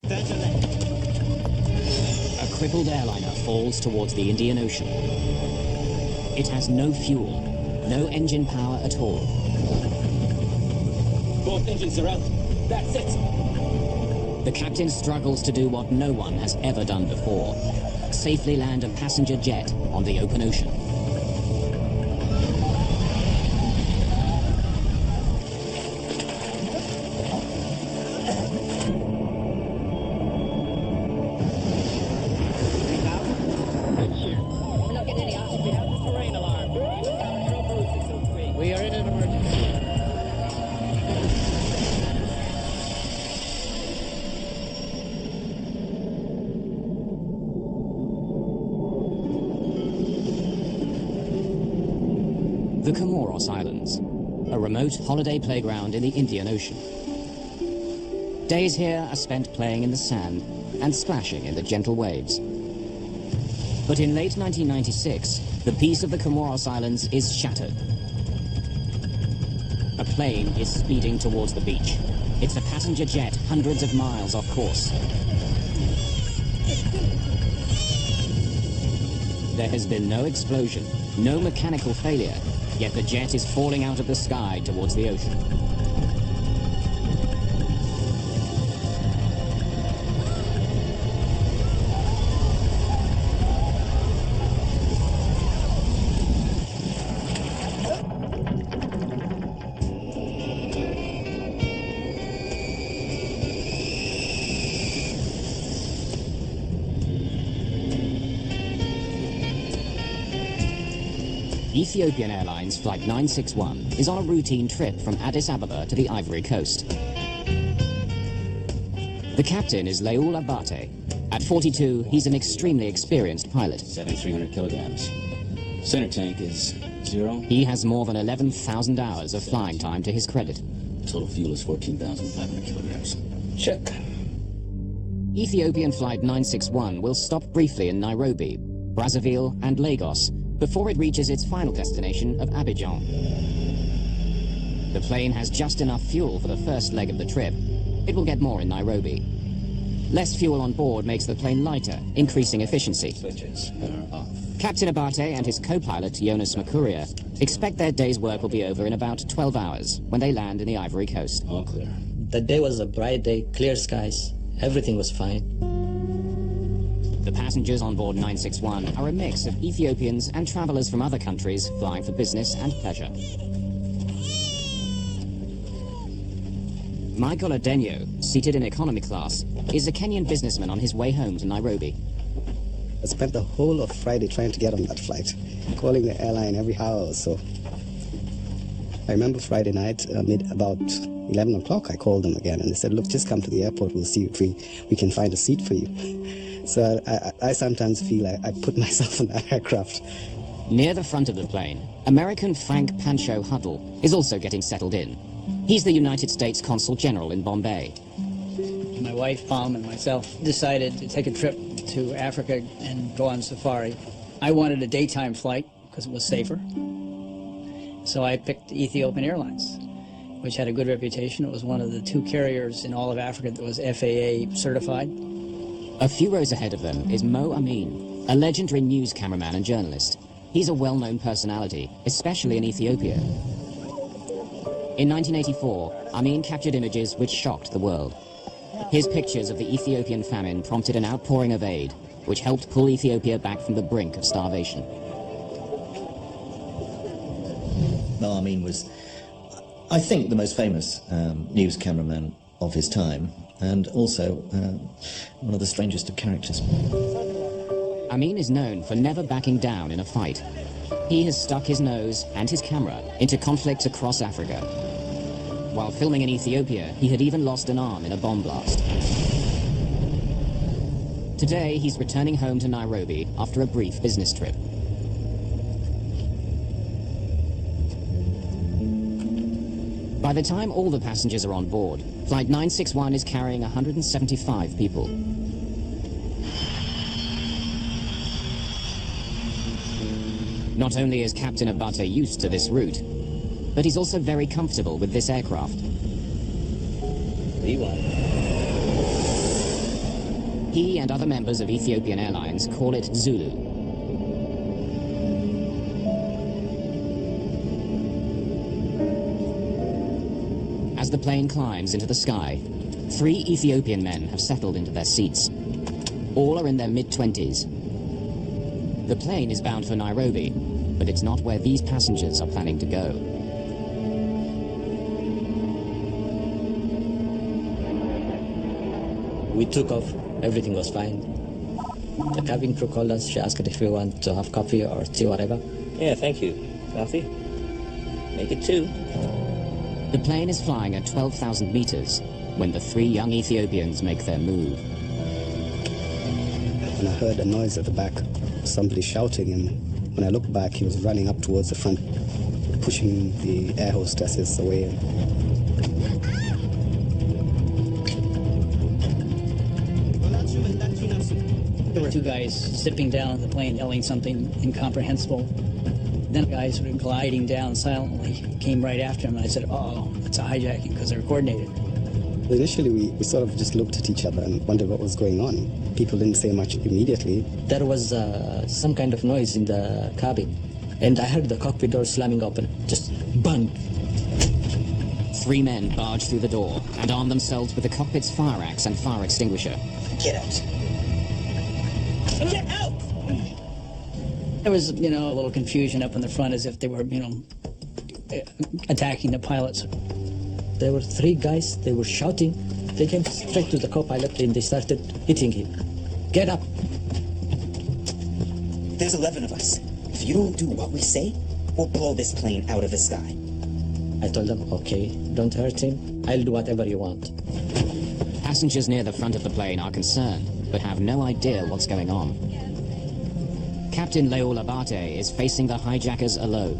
A crippled airliner falls towards the Indian Ocean. It has no fuel, no engine power at all. Both engines are out. That's it. The captain struggles to do what no one has ever done before: safely land a passenger jet on the open ocean. We are in an emergency. The Comoros Islands, a remote holiday playground in the Indian Ocean. Days here are spent playing in the sand and splashing in the gentle waves. But in late 1996, the peace of the Comoros Islands is shattered. A plane is speeding towards the beach. It's a passenger jet hundreds of miles off course. There has been no explosion, no mechanical failure, yet the jet is falling out of the sky towards the ocean. Ethiopian Airlines Flight 961 is on a routine trip from Addis Ababa to the Ivory Coast. The captain is Leoul Abate. At 42, he's an extremely experienced pilot. 7,300 kilograms. Center tank is 0. He has more than 11,000 hours of flying time to his credit. Total fuel is 14,500 kilograms. Check. Ethiopian Flight 961 will stop briefly in Nairobi, Brazzaville and Lagos before it reaches its final destination of Abidjan. The plane has just enough fuel for the first leg of the trip. It will get more in Nairobi. Less fuel on board makes the plane lighter, increasing efficiency. Switches are off. Captain Abate and his co-pilot, Jonas Makuria, expect their day's work will be over in about 12 hours when they land in the Ivory Coast. All clear. The day was a bright day, clear skies. Everything was fine. The passengers on board 961 are a mix of Ethiopians and travelers from other countries flying for business and pleasure. Michael Adenyo, seated in economy class, is a Kenyan businessman on his way home to Nairobi. I spent the whole of Friday trying to get on that flight, calling the airline every hour or so. I remember Friday night, about 11 o'clock, I called them again and they said, look, just come to the airport, we'll see if we can find a seat for you. So I sometimes feel I put myself in that aircraft. Near the front of the plane, American Frank Pancho Huddle is also getting settled in. He's the United States Consul General in Bombay. My wife, Palm, and myself decided to take a trip to Africa and go on safari. I wanted a daytime flight because it was safer. So I picked Ethiopian Airlines, which had a good reputation. It was one of the 2 carriers in all of Africa that was FAA certified. A few rows ahead of them is Mo Amin, a legendary news cameraman and journalist. He's a well-known personality, especially in Ethiopia. In 1984, Amin captured images which shocked the world. His pictures of the Ethiopian famine prompted an outpouring of aid, which helped pull Ethiopia back from the brink of starvation. Mo Amin was, I think, the most famous news cameraman of his time, and also one of the strangest of characters. Amin is known for never backing down in a fight. He has stuck his nose and his camera into conflicts across Africa. While filming in Ethiopia, he had even lost an arm in a bomb blast. Today, he's returning home to Nairobi after a brief business trip. By the time all the passengers are on board, Flight 961 is carrying 175 people. Not only is Captain Abate used to this route, but he's also very comfortable with this aircraft. B1. He and other members of Ethiopian Airlines call it Zulu. As the plane climbs into the sky, 3 Ethiopian men have settled into their seats. All are in their mid-20s. The plane is bound for Nairobi, but it's not where these passengers are planning to go. We took off, everything was fine. The cabin crew called us, she asked if we want to have coffee or tea, whatever. Yeah, thank you. Coffee? Make it 2. The plane is flying at 12,000 meters when the 3 young Ethiopians make their move. And I heard a noise at the back, somebody shouting, and when I looked back, he was running up towards the front, pushing the air hostesses away. There were 2 guys zipping down the plane, yelling something incomprehensible. Then guys were gliding down silently, came right after him, and I said, "Oh, it's a hijacking," because they were coordinated. Initially, we sort of just looked at each other and wondered what was going on. People didn't say much immediately. There was some kind of noise in the cabin, and I heard the cockpit door slamming open, just bang. 3 men barge through the door and arm themselves with the cockpit's fire axe and fire extinguisher. Get out. Get out! There was, a little confusion up in the front as if they were, attacking the pilots. There were 3 guys, they were shouting. They came straight to the co-pilot and they started hitting him. Get up! There's 11 of us. If you don't do what we say, we'll blow this plane out of the sky. I told them, okay, don't hurt him. I'll do whatever you want. Passengers near the front of the plane are concerned, but have no idea what's going on. Captain Leol Abate is facing the hijackers alone.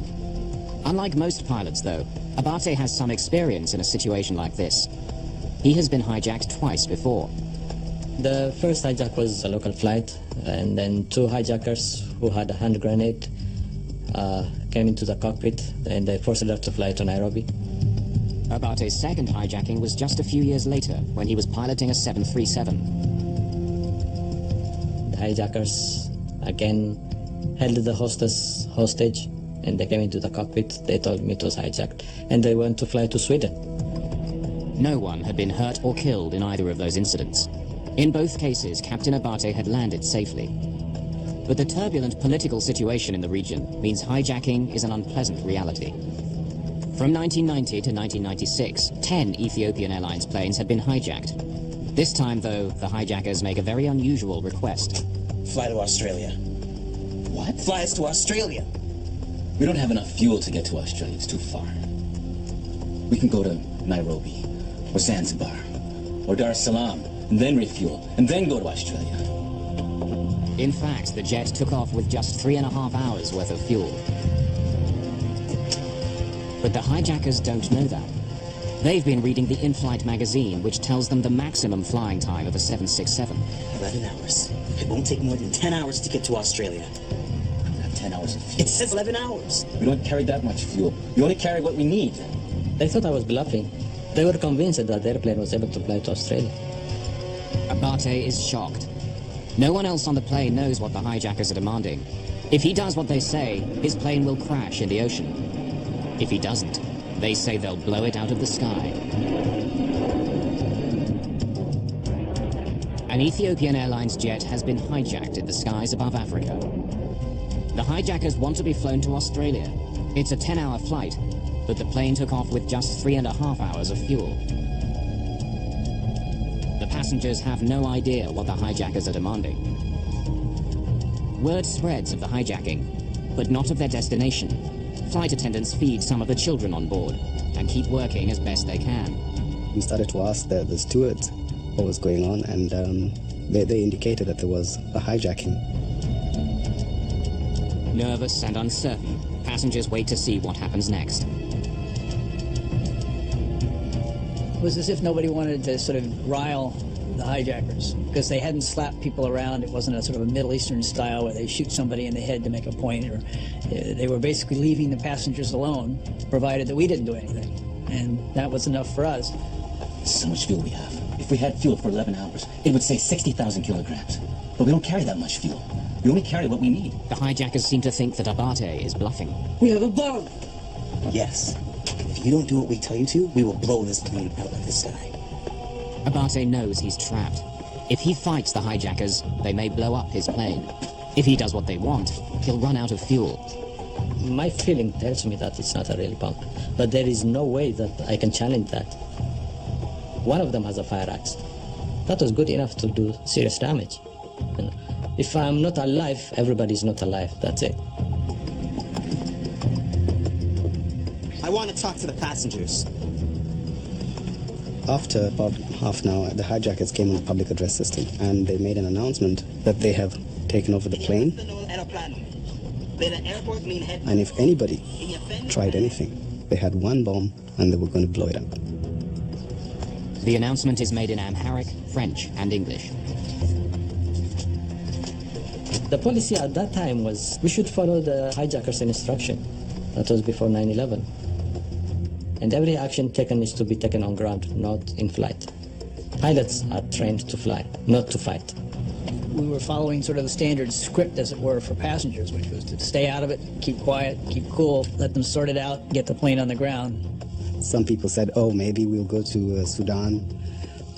Unlike most pilots, though, Abate has some experience in a situation like this. He has been hijacked twice before. The first hijack was a local flight, and then 2 hijackers who had a hand grenade came into the cockpit, and they forced her to fly to Nairobi. Abate's second hijacking was just a few years later, when he was piloting a 737. The hijackers again held the hostess hostage, and they came into the cockpit. They told me it was hijacked, and they went to fly to Sweden. No one had been hurt or killed in either of those incidents. In both cases, Captain Abate had landed safely. But the turbulent political situation in the region means hijacking is an unpleasant reality. From 1990 to 1996, 10 Ethiopian Airlines planes had been hijacked. This time, though, the hijackers make a very unusual request. Fly to Australia. What? Fly us to Australia. We don't have enough fuel to get to Australia. It's too far. We can go to Nairobi, or Zanzibar, or Dar es Salaam, and then refuel, and then go to Australia. In fact, the jet took off with just 3.5 hours worth of fuel. But the hijackers don't know that. They've been reading the in-flight magazine, which tells them the maximum flying time of a 767. 11 hours. It won't take more than 10 hours to get to Australia. We don't have 10 hours of fuel. It says 11 hours. We don't carry that much fuel. We only carry what we need. They thought I was bluffing. They were convinced that the airplane was able to fly to Australia. Abate is shocked. No one else on the plane knows what the hijackers are demanding. If he does what they say, his plane will crash in the ocean. If he doesn't, they say they'll blow it out of the sky. An Ethiopian Airlines jet has been hijacked in the skies above Africa. The hijackers want to be flown to Australia. It's a 10-hour flight, but the plane took off with just 3.5 hours of fuel. The passengers have no idea what the hijackers are demanding. Word spreads of the hijacking, but not of their destination. Flight attendants feed some of the children on board and keep working as best they can. We started to ask the stewards what was going on, and they indicated that there was a hijacking. Nervous and uncertain, passengers wait to see what happens next. It was as if nobody wanted to sort of rile the hijackers because they hadn't slapped people around. It wasn't a sort of a Middle Eastern style where they shoot somebody in the head to make a point. Or they were basically leaving the passengers alone, provided that we didn't do anything. And that was enough for us. So much fuel we have. If we had fuel for 11 hours, it would say 60,000 kilograms. But we don't carry that much fuel. We only carry what we need. The hijackers seem to think that Abate is bluffing. We have a bomb! Yes. If you don't do what we tell you to, we will blow this plane out of the sky. Abate knows he's trapped. If he fights the hijackers, they may blow up his plane. If he does what they want, he'll run out of fuel. My feeling tells me that it's not a real bomb, but there is no way that I can challenge that. One of them has a fire axe. That was good enough to do serious damage. And if I'm not alive, everybody's not alive. That's it. I want to talk to the passengers. After about half an hour, the hijackers came on the public address system and they made an announcement that they have taken over the plane, and if anybody tried anything, they had one bomb and they were going to blow it up. The announcement is made in Amharic, French, and English. The policy at that time was we should follow the hijackers' instruction. That was before 9/11. And every action taken is to be taken on ground, not in flight. Pilots are trained to fly, not to fight. We were following sort of the standard script, as it were, for passengers, which was to stay out of it, keep quiet, keep cool, let them sort it out, get the plane on the ground. Some people said, oh, maybe we'll go to Sudan,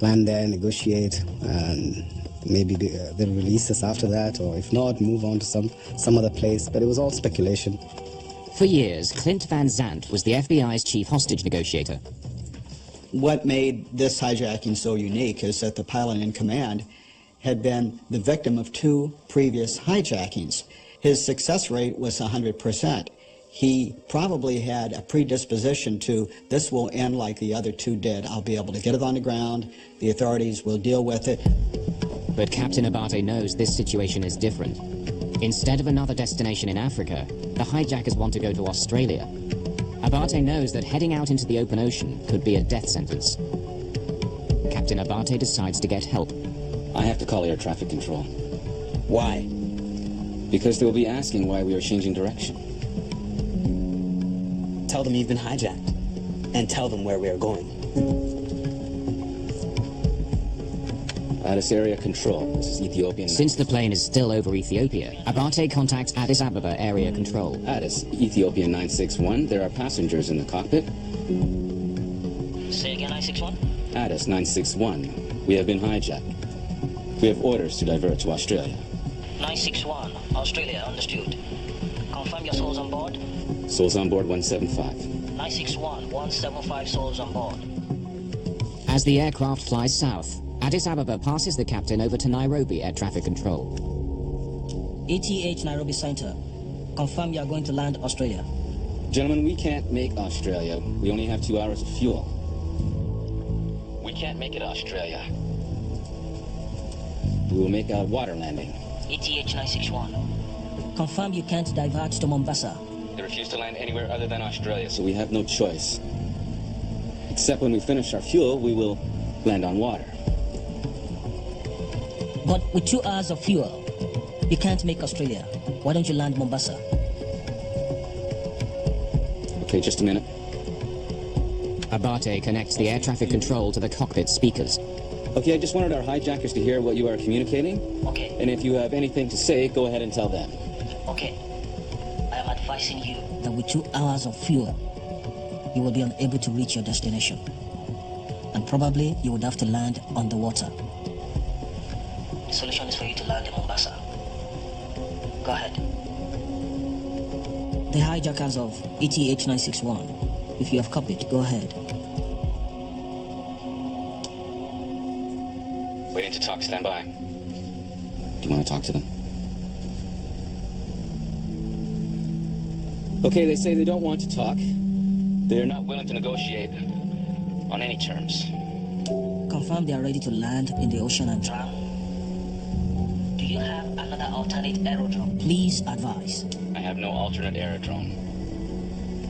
land there, negotiate, and maybe they'll release us after that, or if not, move on to some other place. But it was all speculation. For years, Clint Van Zandt was the FBI's chief hostage negotiator. What made this hijacking so unique is that the pilot in command had been the victim of 2 previous hijackings. His success rate was 100%. He probably had a predisposition to, this will end like the other 2 did. I'll be able to get it on the ground, the authorities will deal with it. But Captain Abate knows this situation is different. Instead of another destination in Africa, the hijackers want to go to Australia. Abate knows that heading out into the open ocean could be a death sentence. Captain Abate decides to get help. I have to call air traffic control. Why? Because they'll be asking why we are changing direction. Tell them you've been hijacked. And tell them where we are going. Addis area control. This is Ethiopian. Since the plane is still over Ethiopia, Abate contacts Addis Ababa area control. Addis, Ethiopian 961. There are passengers in the cockpit. Say again, 961? Addis 961. We have been hijacked. We have orders to divert to Australia. 961, Australia, understood. Confirm your souls on board? Souls on board 175. 961, 175 souls on board. As the aircraft flies south, Addis Ababa passes the captain over to Nairobi air traffic control. ETH Nairobi Center. Confirm you are going to land Australia. Gentlemen, we can't make Australia. We only have 2 hours of fuel. We can't make it Australia. We will make a water landing. ETH 961. Confirm you can't divert to Mombasa. They refuse to land anywhere other than Australia, so we have no choice. Except when we finish our fuel, we will land on water. But with 2 hours of fuel, you can't make Australia. Why don't you land Mombasa? Okay, just a minute. Abate connects the air traffic control to the cockpit speakers. Okay, I just wanted our hijackers to hear what you are communicating. Okay. And if you have anything to say, go ahead and tell them. Okay. I am advising you that with 2 hours of fuel, you will be unable to reach your destination. And probably you would have to land underwater. The solution is for you to land in Mombasa. Go ahead. The hijackers of ETH 961. If you have copied, go ahead. Waiting to talk, stand by. Do you want to talk to them? Okay, they say they don't want to talk. They're not willing to negotiate on any terms. Confirm they are ready to land in the ocean and drown. Do you have another alternate aerodrome? Please advise. I have no alternate aerodrome.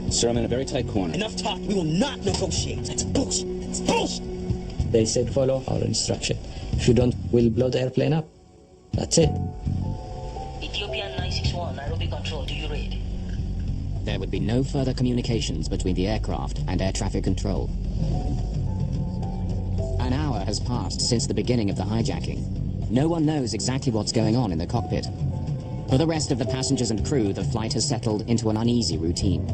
Sir, I'm in a very tight corner. Enough talk. We will not negotiate. That's bullshit. That's bullshit. They said follow our instruction. If you don't, we'll blow the airplane up. That's it. Ethiopian 961, Nairobi Control, do you read? There would be no further communications between the aircraft and air traffic control. An hour has passed since the beginning of the hijacking. No one knows exactly what's going on in the cockpit. For the rest of the passengers and crew, the flight has settled into an uneasy routine.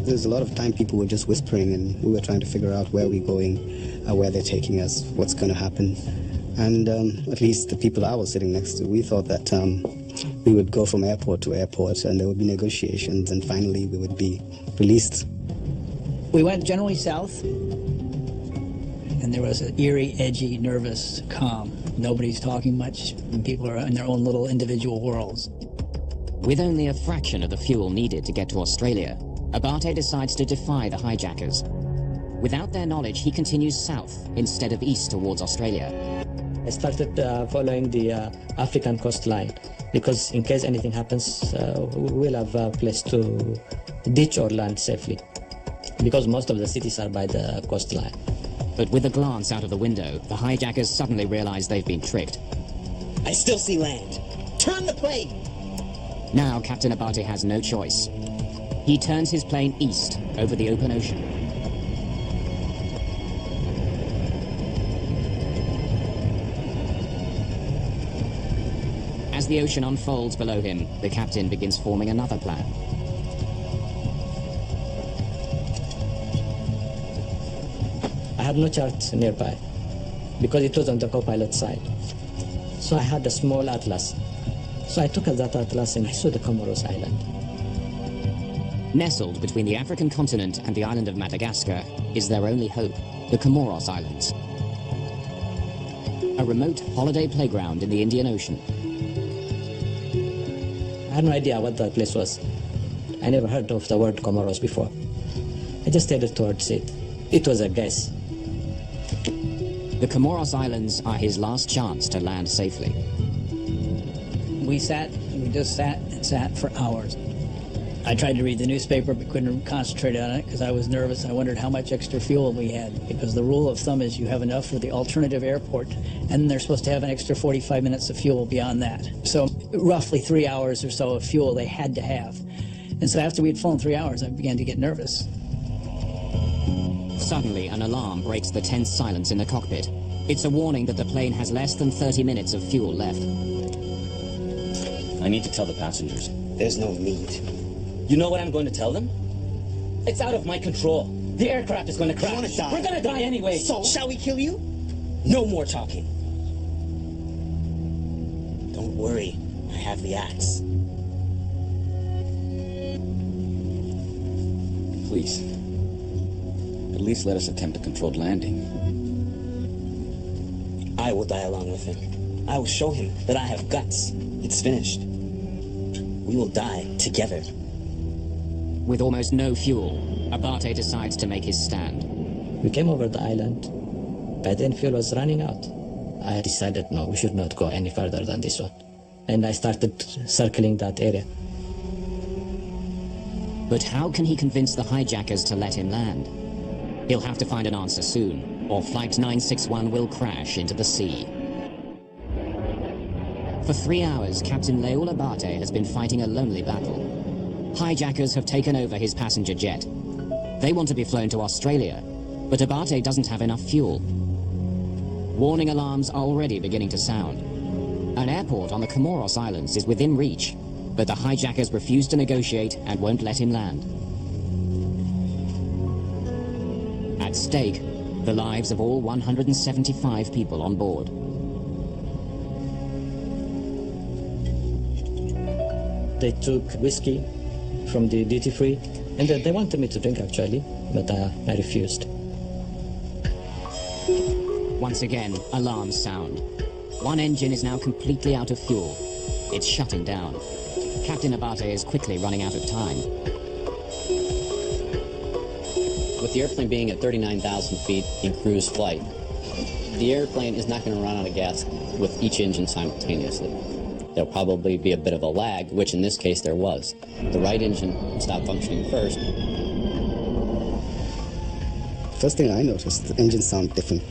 There's a lot of time people were just whispering, and we were trying to figure out where we're going, where they're taking us, what's going to happen. And at least the people I was sitting next to, we thought that we would go from airport to airport, and there would be negotiations, and finally we would be released. We went generally south, and there was an eerie, edgy, nervous calm. Nobody's talking much, and people are in their own little individual worlds. With only a fraction of the fuel needed to get to Australia, Abate decides to defy the hijackers. Without their knowledge, he continues south instead of east towards Australia. I started following the African coastline because in case anything happens, we'll have a place to ditch or land safely, because most of the cities are by the coastline. But with a glance out of the window, the hijackers suddenly realize they've been tricked. I still see land. Turn the plane! Now Captain Abate has no choice. He turns his plane east over the open ocean. As the ocean unfolds below him, the captain begins forming another plan. I had no chart nearby because it was on the co-pilot side. So I had a small atlas. So I took that atlas and I saw the Comoros Island. Nestled between the African continent and the island of Madagascar is their only hope, the Comoros Islands. A remote holiday playground in the Indian Ocean. I had no idea what that place was. I never heard of the word Comoros before. I just headed towards it. It was a guess. The Comoros Islands are his last chance to land safely. We just sat and sat for hours. I tried to read the newspaper but couldn't concentrate on it because I was nervous. I wondered how much extra fuel we had, because the rule of thumb is you have enough for the alternative airport, and they're supposed to have an extra 45 minutes of fuel beyond that. So roughly 3 hours or so of fuel they had to have. And so after we'd flown 3 hours, I began to get nervous. Suddenly, an alarm breaks the tense silence in the cockpit. It's a warning that the plane has less than 30 minutes of fuel left. I need to tell the passengers. There's no need. You know what I'm going to tell them? It's out of my control. The aircraft is going to crash. You wanna die? We're going to die anyway. So, shall we kill you? No more talking. Don't worry, I have the axe. Please. At least let us attempt a controlled landing. I will die along with him. I will show him that I have guts. It's finished. We will die together. With almost no fuel, Abate decides to make his stand. We came over the island, but then fuel was running out. I decided, no, we should not go any further than this one. And I started circling that area. But how can he convince the hijackers to let him land? He'll have to find an answer soon, or Flight 961 will crash into the sea. For 3 hours, Captain Leul Abate has been fighting a lonely battle. Hijackers have taken over his passenger jet. They want to be flown to Australia, but Abate doesn't have enough fuel. Warning alarms are already beginning to sound. An airport on the Comoros Islands is within reach, but the hijackers refuse to negotiate and won't let him land. At stake, the lives of all 175 people on board. They took whiskey from the duty-free, and they wanted me to drink actually, but I refused. Once again, alarms sound. One engine is now completely out of fuel. It's shutting down. Captain Abate is quickly running out of time. With the airplane being at 39,000 feet in cruise flight, the airplane is not going to run out of gas with each engine simultaneously. There'll probably be a bit of a lag, which in this case there was. The right engine stopped functioning first. First thing I noticed, the engines sound different.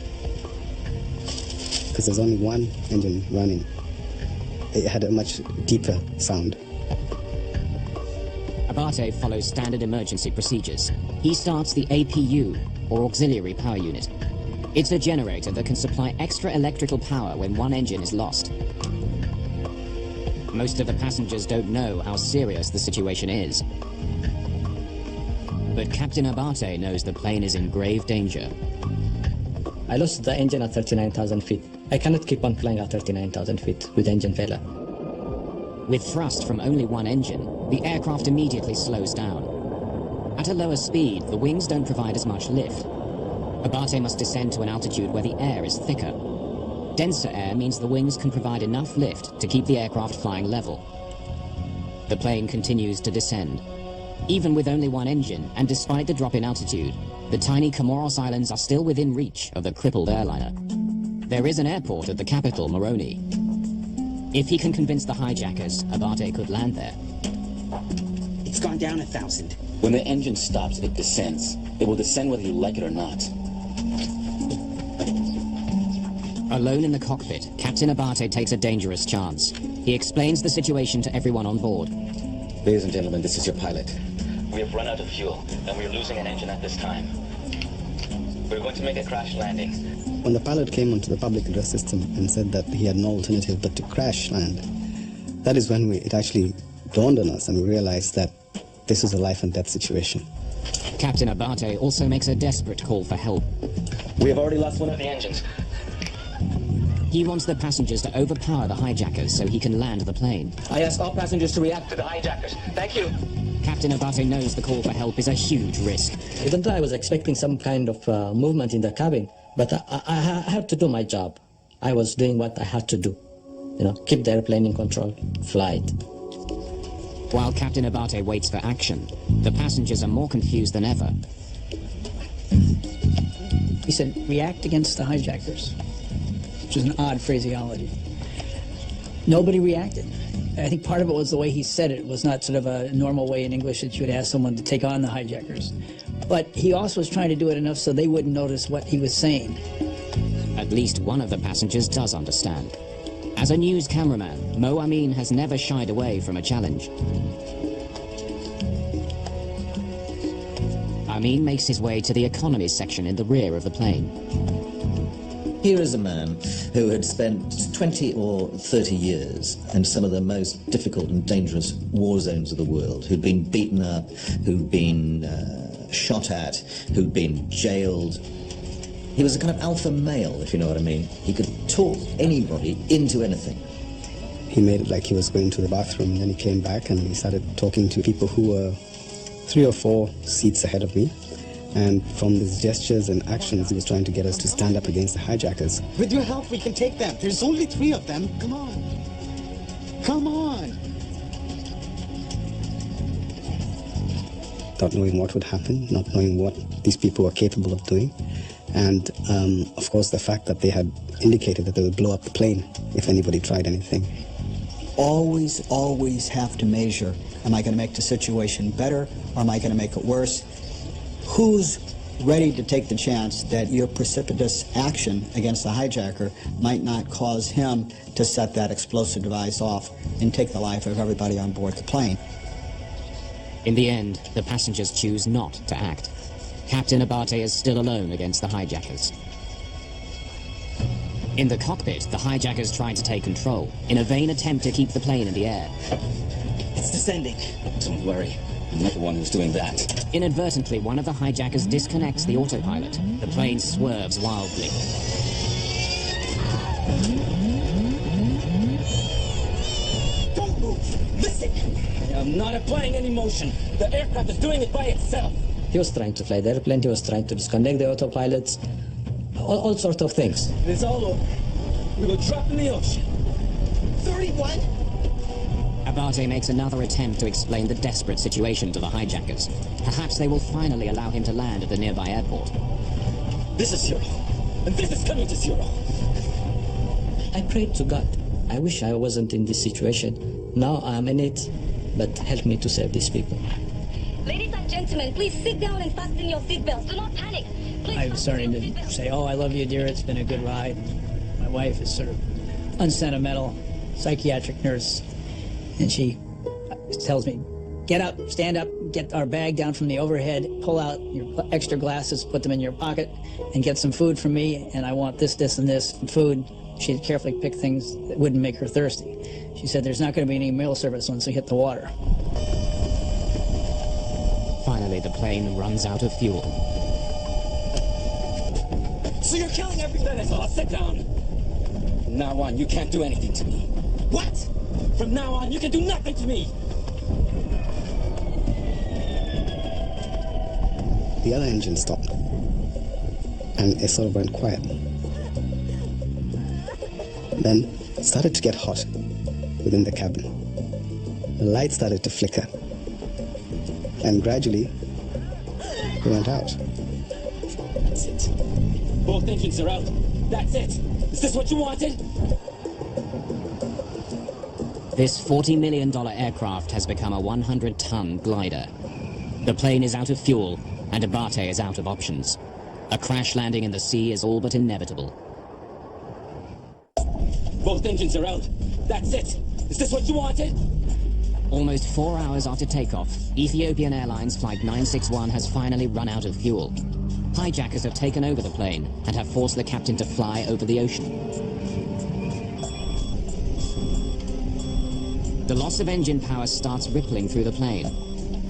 Because there's only one engine running. It had a much deeper sound. Abate follows standard emergency procedures. He starts the APU, or Auxiliary Power Unit. It's a generator that can supply extra electrical power when one engine is lost. Most of the passengers don't know how serious the situation is. But Captain Abate knows the plane is in grave danger. I lost the engine at 39,000 feet. I cannot keep on flying at 39,000 feet with engine failure. With thrust from only one engine, the aircraft immediately slows down. At a lower speed, the wings don't provide as much lift. Abate must descend to an altitude where the air is thicker. Denser air means the wings can provide enough lift to keep the aircraft flying level. The plane continues to descend. Even with only one engine, and despite the drop in altitude, the tiny Comoros Islands are still within reach of the crippled airliner. There is an airport at the capital, Moroni. If he can convince the hijackers, Abate could land there. It's gone down 1,000. When the engine stops, it descends. It will descend whether you like it or not. Alone in the cockpit, Captain Abate takes a dangerous chance. He explains the situation to everyone on board. Ladies and gentlemen, this is your pilot. We have run out of fuel, and we're losing an engine at this time. We're going to make a crash landing. When the pilot came onto the public address system and said that he had no alternative but to crash land, that is when it actually dawned on us and we realized that this is a life and death situation. Captain Abate also makes a desperate call for help. We have already lost one of the engines. He wants the passengers to overpower the hijackers so he can land the plane. I ask all passengers to react to the hijackers. Thank you. Captain Abate knows the call for help is a huge risk. Even though I was expecting some kind of movement in the cabin, but I had to do my job. I was doing what I had to do. Keep the airplane in control, fly it. While Captain Abate waits for action, the passengers are more confused than ever. He said, react against the hijackers, which is an odd phraseology. Nobody reacted. I think part of it was the way he said it was not sort of a normal way in English that you would ask someone to take on the hijackers. But he also was trying to do it enough so they wouldn't notice what he was saying. At least one of the passengers does understand. As a news cameraman, Mo Amin has never shied away from a challenge. Amin makes his way to the economy section in the rear of the plane. Here is a man who had spent 20 or 30 years in some of the most difficult and dangerous war zones of the world, who'd been beaten up, who'd been shot at, who'd been jailed. He was a kind of alpha male, if you know what I mean. He could talk anybody into anything. He made it like he was going to the bathroom, and then he came back and he started talking to people who were 3 or 4 seats ahead of me. And from his gestures and actions, he was trying to get us to stand up against the hijackers. With your help, we can take them. There's only 3 of them. Come on. Come on. Not knowing what would happen, not knowing what these people were capable of doing. And, of course, the fact that they had indicated that they would blow up the plane if anybody tried anything. Always, always have to measure. Am I going to make the situation better, or am I going to make it worse? Who's ready to take the chance that your precipitous action against the hijacker might not cause him to set that explosive device off and take the life of everybody on board the plane? In the end, the passengers choose not to act. Captain Abate is still alone against the hijackers. In the cockpit, the hijackers try to take control in a vain attempt to keep the plane in the air. It's descending. Don't worry. I'm not the one who's doing that. Inadvertently, one of the hijackers disconnects the autopilot. The plane swerves wildly. Don't move. Listen. I'm not applying any motion. The aircraft is doing it by itself. He was trying to fly the airplane, he was trying to disconnect the autopilots, all sorts of things. It's all over. We will drop in the ocean. 31? Abate makes another attempt to explain the desperate situation to the hijackers. Perhaps they will finally allow him to land at the nearby airport. This is 0. And this is coming to 0. I prayed to God. I wish I wasn't in this situation. Now I'm in it, but help me to save these people. Ladies and gentlemen, please sit down and fasten your seatbelts. Do not panic. Please I was starting to say, oh, I love you, dear. It's been a good ride. My wife is sort of unsentimental, psychiatric nurse. And she tells me, get up, stand up, get our bag down from the overhead, pull out your extra glasses, put them in your pocket, and get some food from me, and I want this, this, and this food. She'd carefully pick things that wouldn't make her thirsty. She said there's not going to be any meal service once we hit the water. Finally, the plane runs out of fuel. So you're killing everything. That's all. Sit down. From now on, you can't do anything to me. What? From now on, you can do nothing to me. The other engine stopped, and it sort of went quiet. Then it started to get hot within the cabin. The light started to flicker, and gradually it went out. That's it. Both engines are out. That's it. Is this what you wanted? This $40 million aircraft has become a 100-ton glider. The plane is out of fuel, and Abate is out of options. A crash landing in the sea is all but inevitable. Both engines are out. That's it. Is this what you wanted? Almost 4 hours after takeoff, Ethiopian Airlines Flight 961 has finally run out of fuel. Hijackers have taken over the plane and have forced the captain to fly over the ocean. The loss of engine power starts rippling through the plane.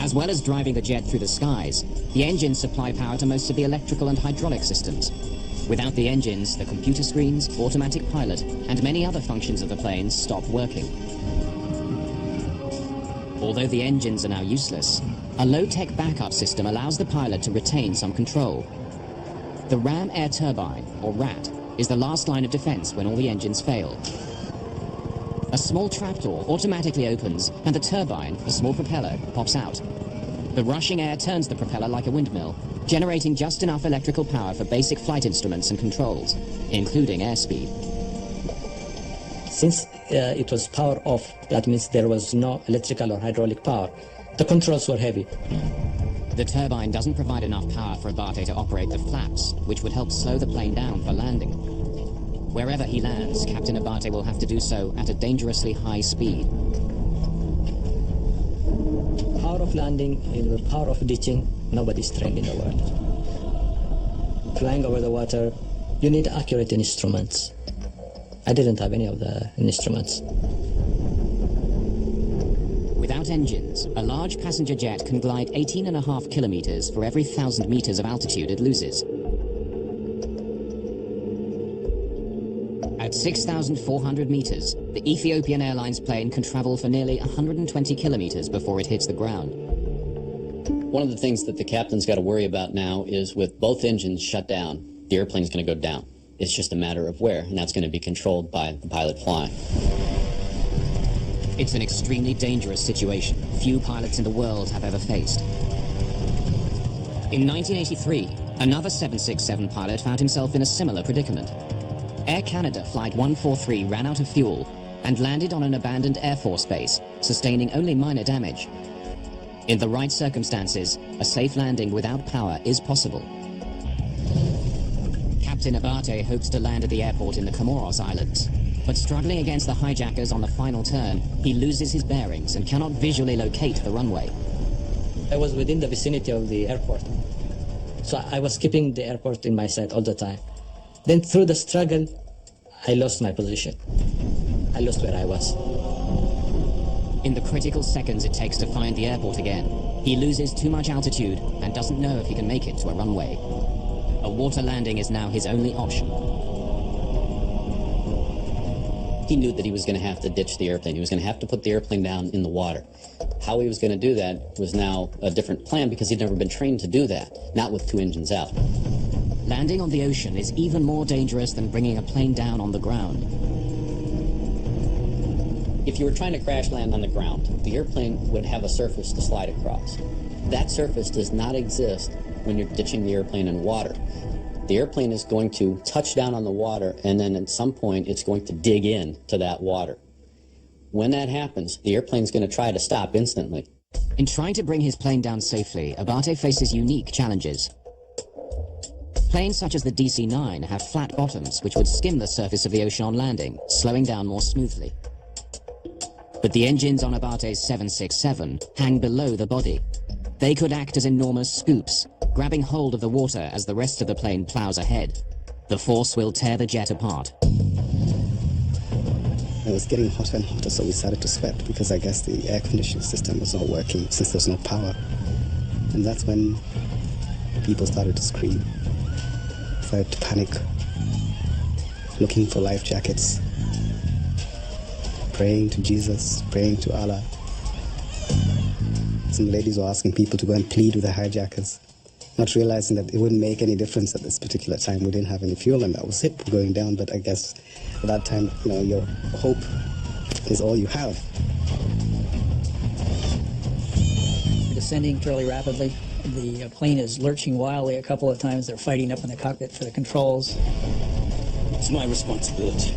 As well as driving the jet through the skies, the engines supply power to most of the electrical and hydraulic systems. Without the engines, the computer screens, automatic pilot, and many other functions of the plane stop working. Although the engines are now useless, a low-tech backup system allows the pilot to retain some control. The ram air turbine, or RAT, is the last line of defense when all the engines fail. A small trapdoor automatically opens, and the turbine, a small propeller, pops out. The rushing air turns the propeller like a windmill, generating just enough electrical power for basic flight instruments and controls, including airspeed. Since it was power off, that means there was no electrical or hydraulic power. The controls were heavy. The turbine doesn't provide enough power for Abate to operate the flaps, which would help slow the plane down for landing. Wherever he lands, Captain Abate will have to do so at a dangerously high speed. Power of landing and the power of ditching, nobody's trained in the world. Flying over the water, you need accurate instruments. I didn't have any of the instruments. Without engines, a large passenger jet can glide 18.5 kilometers for every 1,000 meters of altitude it loses. At 6,400 meters, the Ethiopian Airlines plane can travel for nearly 120 kilometers before it hits the ground. One of the things that the captain's got to worry about now is with both engines shut down, the airplane's going to go down. It's just a matter of where, and that's going to be controlled by the pilot flying. It's an extremely dangerous situation few pilots in the world have ever faced. In 1983, another 767 pilot found himself in a similar predicament. Air Canada Flight 143 ran out of fuel and landed on an abandoned Air Force base, sustaining only minor damage. In the right circumstances, a safe landing without power is possible. Captain Abate hopes to land at the airport in the Comoros Islands, but struggling against the hijackers on the final turn, he loses his bearings and cannot visually locate the runway. I was within the vicinity of the airport, so I was keeping the airport in my sight all the time. Then through the struggle, I lost my position. I lost where I was. In the critical seconds it takes to find the airport again, he loses too much altitude and doesn't know if he can make it to a runway. A water landing is now his only option. He knew that he was going to have to ditch the airplane. He was going to have to put the airplane down in the water. How he was going to do that was now a different plan because he'd never been trained to do that, not with two engines out. Landing on the ocean is even more dangerous than bringing a plane down on the ground. If you were trying to crash land on the ground, the airplane would have a surface to slide across. That surface does not exist when you're ditching the airplane in water. The airplane is going to touch down on the water, and then at some point it's going to dig in to that water. When that happens, the airplane's going to try to stop instantly. In trying to bring his plane down safely, Abate faces unique challenges. Planes such as the DC-9 have flat bottoms which would skim the surface of the ocean on landing, slowing down more smoothly. But the engines on Abate's 767 hang below the body. They could act as enormous scoops, grabbing hold of the water as the rest of the plane plows ahead. The force will tear the jet apart. It was getting hotter and hotter, so we started to sweat because I guess the air conditioning system was not working since there was no power. And that's when people started to scream, started to panic, looking for life jackets, praying to Jesus, praying to Allah. Some ladies were asking people to go and plead with the hijackers, not realizing that it wouldn't make any difference at this particular time. We didn't have any fuel and that was it, going down. But I guess at that time, your hope is all you have. Descending fairly rapidly. The plane is lurching wildly a couple of times. They're fighting up in the cockpit for the controls. It's my responsibility.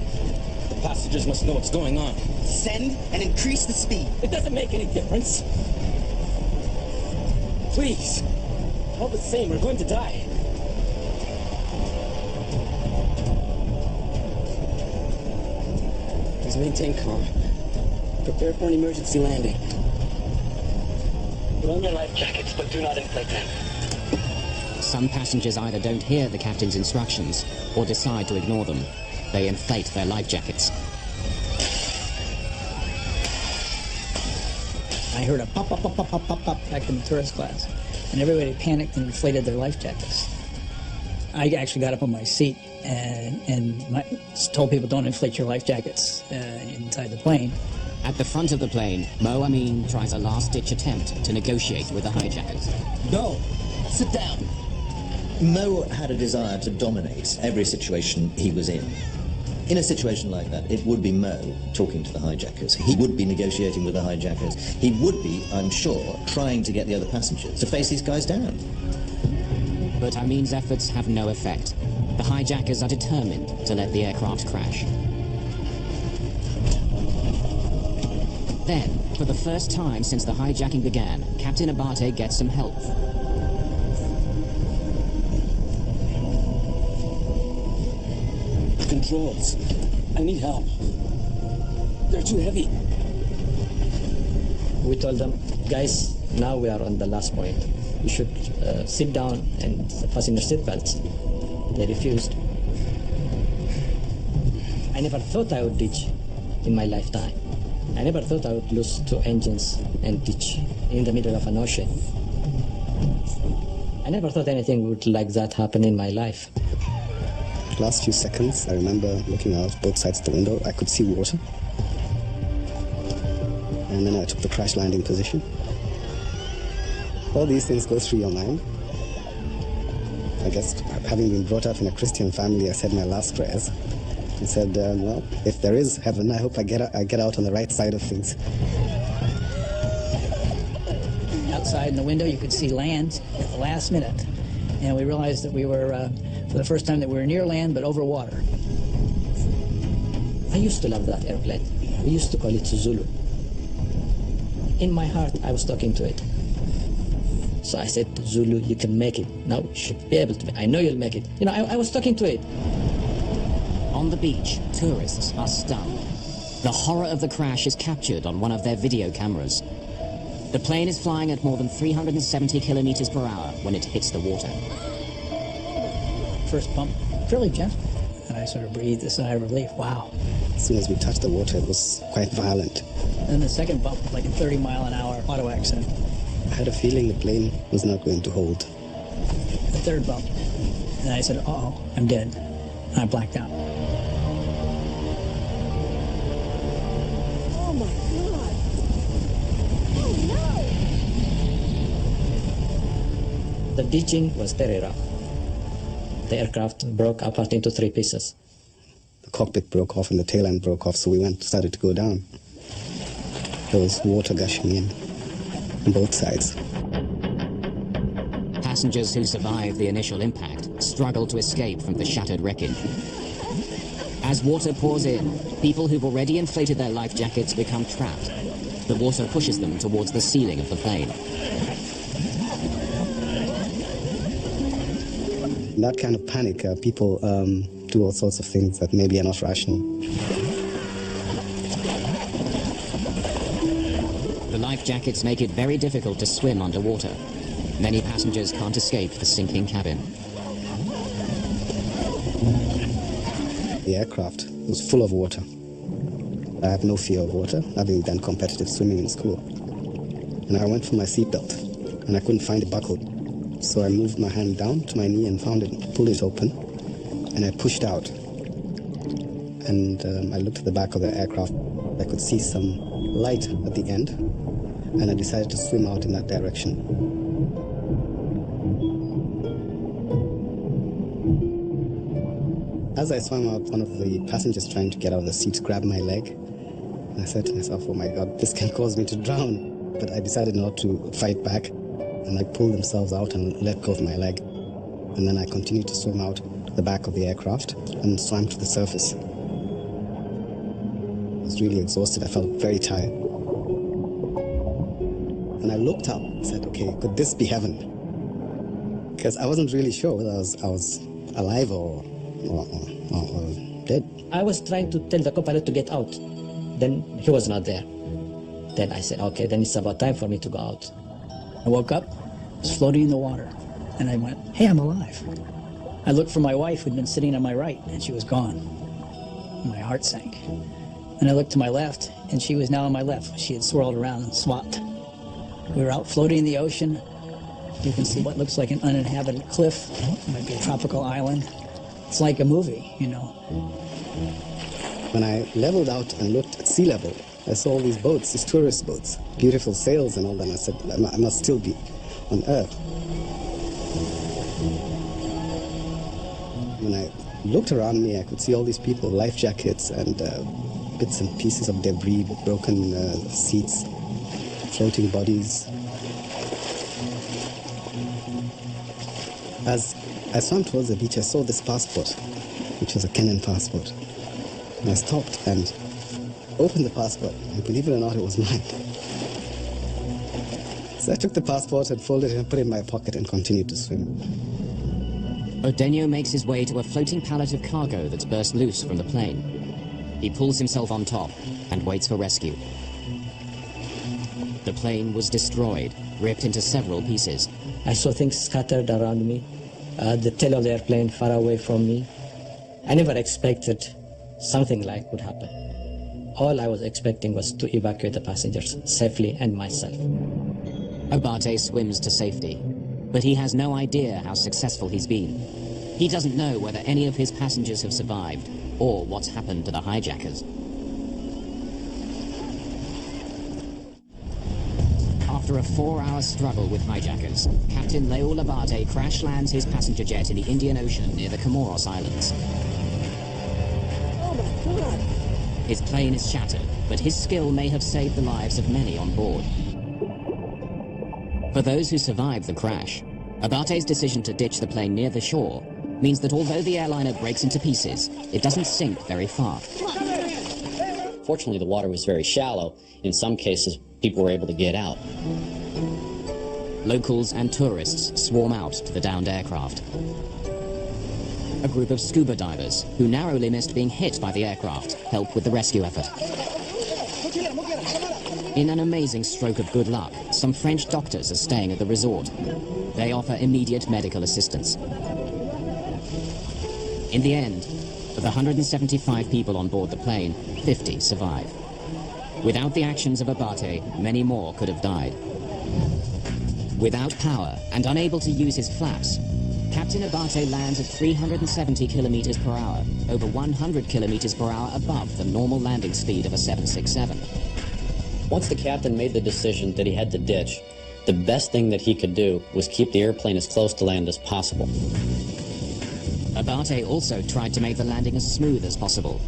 The passengers must know what's going on. Send and increase the speed. It doesn't make any difference. Please. All the same, we're going to die. Please maintain calm. Prepare for an emergency landing. Put on your life jackets, but do not inflate them. Some passengers either don't hear the captain's instructions or decide to ignore them. They inflate their life jackets. I heard a pop, pop, pop, pop, pop, pop, pop back in the tourist class. And everybody panicked and inflated their life jackets. I actually got up on my seat and told people don't inflate your life jackets inside the plane. At the front of the plane, Mo Amin tries a last-ditch attempt to negotiate with the hijackers. No! Sit down! Mo had a desire to dominate every situation he was in. In a situation like that, it would be Mo talking to the hijackers. He would be negotiating with the hijackers. He would be, I'm sure, trying to get the other passengers to face these guys down. But Amin's efforts have no effect. The hijackers are determined to let the aircraft crash. Then, for the first time since the hijacking began, Captain Abate gets some help. Controls. I need help. They're too heavy. We told them, guys, now we are on the last point. You should sit down and fasten your seatbelts. They refused. I never thought I would ditch in my lifetime. I never thought I would lose 2 engines and ditch in the middle of an ocean. I never thought anything would like that happen in my life. Last few seconds, I remember looking out both sides of the window. I could see water. And then I took the crash landing position. All these things go through your mind. I guess, having been brought up in a Christian family, I said my last prayers. I said, well, if there is heaven, I hope I get out on the right side of things. Outside in the window, you could see land at the last minute. And we realized that we were, for the first time, that we were near land, but over water. I used to love that airplane. We used to call it Zulu. In my heart, I was talking to it. So I said, Zulu, you can make it. Now you should be able to. I know you'll make it. I was talking to it. On the beach, tourists are stunned. The horror of the crash is captured on one of their video cameras. The plane is flying at more than 370 kilometers per hour when it hits the water. First bump, fairly gentle. And I sort of breathed a sigh of relief. Wow. As soon as we touched the water, it was quite violent. And the second bump, like a 30-mile-an-hour auto accident. I had a feeling the plane was not going to hold. The third bump. And I said, uh-oh, I'm dead. And I blacked out. Oh my God! Oh no! The ditching was very rough. The aircraft broke apart into 3 pieces. The cockpit broke off and the tail end broke off, so we started to go down. There was water gushing in on both sides. Passengers who survived the initial impact struggle to escape from the shattered wreckage. As water pours in, people who've already inflated their life jackets become trapped. The water pushes them towards the ceiling of the plane. In that kind of panic, people do all sorts of things that maybe are not rational. jackets make it very difficult to swim underwater. Many passengers can't escape the sinking cabin. The aircraft was full of water. I have no fear of water, having done competitive swimming in school. And I went for my seatbelt, and I couldn't find it buckled. So I moved my hand down to my knee and found it, pulled it open, and I pushed out. And I looked at the back of the aircraft. I could see some light at the end, and I decided to swim out in that direction. As I swam out, one of the passengers trying to get out of the seat grabbed my leg. And I said to myself, oh my God, this can cause me to drown. But I decided not to fight back. And they pulled themselves out and let go of my leg. And then I continued to swim out to the back of the aircraft and swam to the surface. I was really exhausted. I felt very tired. And I looked up and said, okay, could this be heaven? Because I wasn't really sure whether I was alive or dead. I was trying to tell the co-pilot to get out. Then he was not there. Then I said, okay, then it's about time for me to go out. I woke up, was floating in the water, and I went, hey, I'm alive. I looked for my wife who'd been sitting on my right, and she was gone. My heart sank. And I looked to my left, and she was now on my left. She had swirled around and swapped. We were out floating in the ocean. You can see what looks like an uninhabited cliff. It might be a tropical island. It's like a movie, you know. When I leveled out and looked at sea level, I saw all these boats, these tourist boats, beautiful sails and all that, and I said, I must still be on Earth. When I looked around me, I could see all these people, life jackets and bits and pieces of debris, broken seats, floating bodies. As I swam towards the beach, I saw this passport, which was a Kenyan passport. And I stopped and opened the passport, and believe it or not, it was mine. So I took the passport and folded it and put it in my pocket and continued to swim. Odenyo makes his way to a floating pallet of cargo that's burst loose from the plane. He pulls himself on top and waits for rescue. The plane was destroyed, ripped into several pieces. I saw things scattered around me, the tail of the airplane far away from me. I never expected something like would happen. All I was expecting was to evacuate the passengers safely and myself. Obate swims to safety, but he has no idea how successful he's been. He doesn't know whether any of his passengers have survived or what's happened to the hijackers. After a 4-hour struggle with hijackers, Captain Leul Abate crash lands his passenger jet in the Indian Ocean near the Comoros Islands. His plane is shattered, but his skill may have saved the lives of many on board. For those who survived the crash, Abate's decision to ditch the plane near the shore means that although the airliner breaks into pieces, it doesn't sink very far. Fortunately, the water was very shallow. In some cases, people were able to get out. Locals and tourists swarm out to the downed aircraft. A group of scuba divers, who narrowly missed being hit by the aircraft, help with the rescue effort. In an amazing stroke of good luck, some French doctors are staying at the resort. They offer immediate medical assistance. In the end, of the 175 people on board the plane, 50 survive. Without the actions of Abate, many more could have died. Without power and unable to use his flaps, Captain Abate lands at 370 kilometers per hour, over 100 kilometers per hour above the normal landing speed of a 767. Once the captain made the decision that he had to ditch, the best thing that he could do was keep the airplane as close to land as possible. Abate also tried to make the landing as smooth as possible.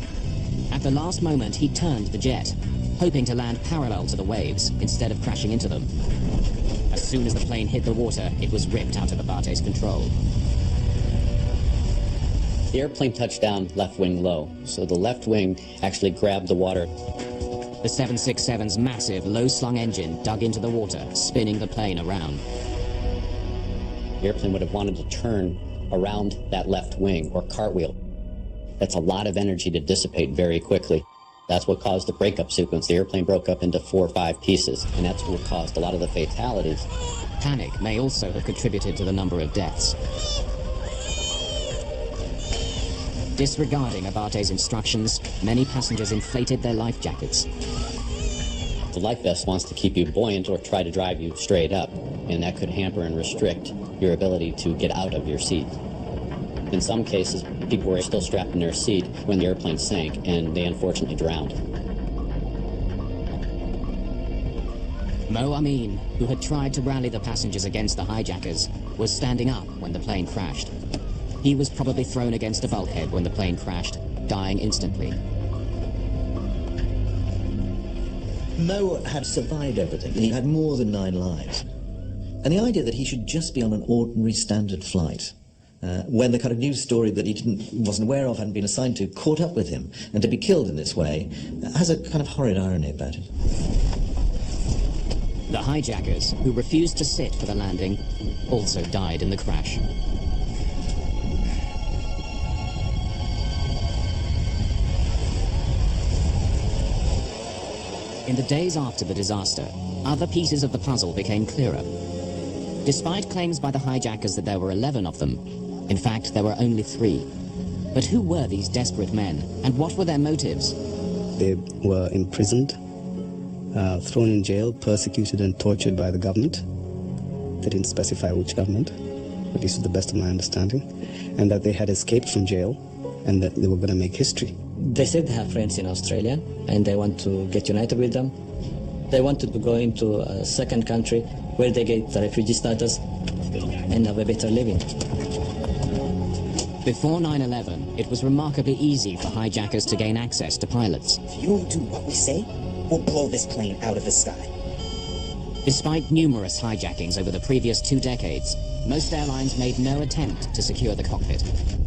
At the last moment, he turned the jet, hoping to land parallel to the waves instead of crashing into them. As soon as the plane hit the water, it was ripped out of Abate's control. The airplane touched down left wing low, so the left wing actually grabbed the water. The 767's massive, low-slung engine dug into the water, spinning the plane around. The airplane would have wanted to turn around that left wing, or cartwheel. That's a lot of energy to dissipate very quickly. That's what caused the breakup sequence. The airplane broke up into 4 or 5 pieces, and that's what caused a lot of the fatalities. Panic may also have contributed to the number of deaths. Disregarding Abate's instructions, many passengers inflated their life jackets. The life vest wants to keep you buoyant or try to drive you straight up, and that could hamper and restrict your ability to get out of your seat. In some cases, people were still strapped in their seat when the airplane sank, and they unfortunately drowned. Mo Amin, who had tried to rally the passengers against the hijackers, was standing up when the plane crashed. He was probably thrown against a bulkhead when the plane crashed, dying instantly. Mo had survived everything. He had more than 9 lives. And the idea that he should just be on an ordinary standard flight, when the kind of news story that he wasn't aware of, hadn't been assigned to, caught up with him, and to be killed in this way, has a kind of horrid irony about it. The hijackers, who refused to sit for the landing, also died in the crash. In the days after the disaster, other pieces of the puzzle became clearer. Despite claims by the hijackers that there were 11 of them, in fact, there were only 3. But who were these desperate men, and what were their motives? They were imprisoned, thrown in jail, persecuted and tortured by the government. They didn't specify which government, at least to the best of my understanding, and that they had escaped from jail and that they were going to make history. They said they have friends in Australia and they want to get united with them. They wanted to go into a second country where they get the refugee status and have a better living. Before 9/11, it was remarkably easy for hijackers to gain access to pilots. If you don't do what we say, we'll blow this plane out of the sky. Despite numerous hijackings over the previous 2 decades, most airlines made no attempt to secure the cockpit.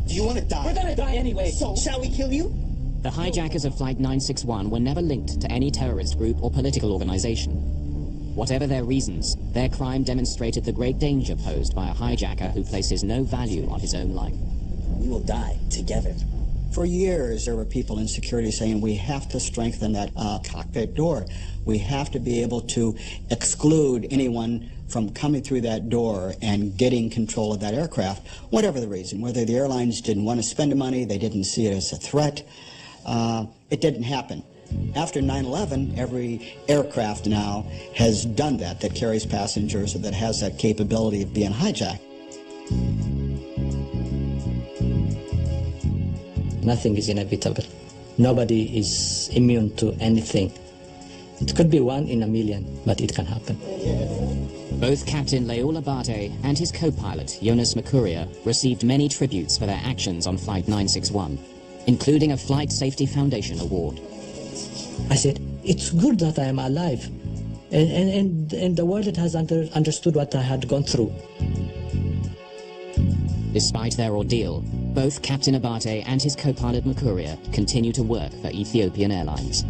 Do you want to die? We're gonna die anyway. So, shall we kill you? The hijackers of Flight 961 were never linked to any terrorist group or political organization. Whatever their reasons, their crime demonstrated the great danger posed by a hijacker who places no value on his own life. We will die together. For years, there were people in security saying we have to strengthen that cockpit door. We have to be able to exclude anyone from coming through that door and getting control of that aircraft, whatever the reason, whether the airlines didn't want to spend the money, they didn't see it as a threat. It didn't happen. After 9/11, every aircraft now has done that carries passengers, or that has that capability of being hijacked. Nothing is inevitable. Nobody is immune to anything. It could be 1 in a million, but it can happen. Both Captain Leul Abate and his co-pilot, Jonas Mercuria, received many tributes for their actions on Flight 961, including a Flight Safety Foundation award. I said, it's good that I am alive. And the world has understood what I had gone through. Despite their ordeal, both Captain Abate and his co-pilot Mercuria continue to work for Ethiopian Airlines.